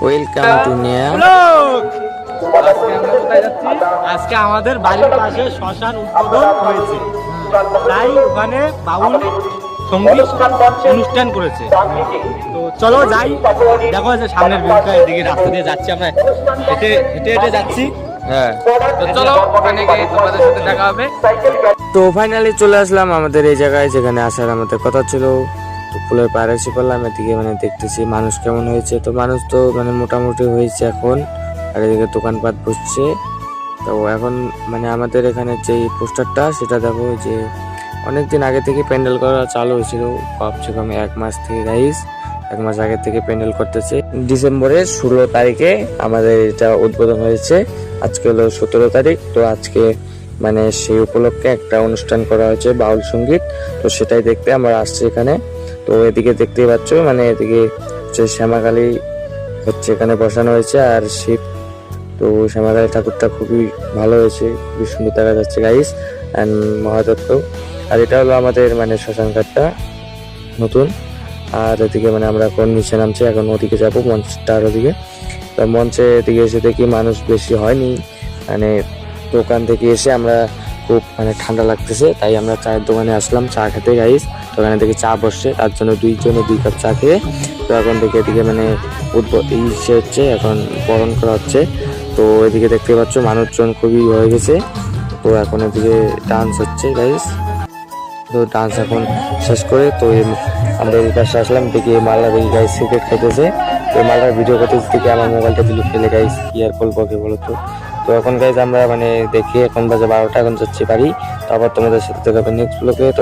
Welcome to নিয়া। আজকে আমরা কোথায় যাচ্ছি? আজকে আমাদের বাড়ির পাশে শ্মশান উদ্বোধন হয়েছে, তাই ওখানে বাউল সঙ্গীত অনুষ্ঠান করেছে। তো চলো যাই, দেখো যে সামনের ভিউটা, এদিকে রাস্তা দিয়ে যাচ্ছি আমরা, হেঁটে হেঁটে হেঁটে যাচ্ছি। হ্যাঁ, তো চলো ওখানে গিয়ে তোমাদের সাথে দেখা হবে। তো ফাইনালি চলে আসলাম আমাদের এই জায়গায় যেখানে আসার আমাদের কথা ছিল। তো ফুলের পাড়ে এসে পড়লাম, এদিকে মানে দেখতেছি মানুষ কেমন হয়েছে। তো মানুষ তো মানে মোটামুটি হয়েছে এখন, আর এদিকে দোকানপাট বসছে। তো এখন মানে আমাদের এখানে যে পোস্টারটা সেটা দেখো যে অনেকদিন আগে থেকে প্যান্ডেল করা চালু হয়েছিল, কমসে কম 1 মাস থেকে গাইস, 1 মাস আগে থেকে প্যান্ডেল করতেছে। ডিসেম্বরের 16 তারিখে আমাদের এটা উদ্বোধন হয়েছে। আজকে হলো 17 তারিখ। তো আজকে মানে সেই উপলক্ষে একটা অনুষ্ঠান করা হয়েছে বাউল সঙ্গীত। তো সেটাই দেখতে আমরা আসছি এখানে। তো এদিকে দেখতেই পাচ্ছ মানে এদিকে হচ্ছে শ্যামাকালী হচ্ছে এখানে বসানো হয়েছে আর শিব। তো শ্যামাকালী ঠাকুরটা খুবই ভালো হয়েছে, খুবই সুন্দর দেখা যাচ্ছে গাইস। অ্যান্ড মহাদত্ত, আর এটা হলো আমাদের মানে শ্মশান ঘাটটা নতুন। আর এদিকে মানে আমরা এখন নিচে নামছি, এখন ওদিকে যাবো মঞ্চটার ওদিকে। তো মঞ্চে এদিকে এসে দেখি মানুষ বেশি হয়নি, মানে দোকান থেকে এসে আমরা খুব মানে ঠান্ডা লাগতেছে, তাই আমরা চায়ের দোকানে আসলাম চা খেতে গাইস। তো ওখানে দেখি চা বসছে, তার জন্য 2 কাপ চা খেয়ে তো এখন দেখি এদিকে মানে ইসে হচ্ছে, এখন বরণ করা হচ্ছে। তো এদিকে দেখতে পাচ্ছ মানুষজন খুবই হয়ে গেছে। তো এখন এদিকে ডান্স হচ্ছে গাইস। তো ডান্স এখন শেষ করে তো আমরা এই পাশে আসলাম, দেখি মালদা দেখি গাইস সিগারেট খাইতেছে। তো মালদার ভিডিও করতে থেকে আমার মোবাইলটা দিল ফেলে গাইস, কি আর বলবো কে বলো তো। তো এখন গাইস আমরা মানে দেখি এখন বাজে 12টা, এখন যাচ্ছি বাড়ি। তো আবার তোমাদের সাথে দেখা হবে নেক্সট ব্লগে। তো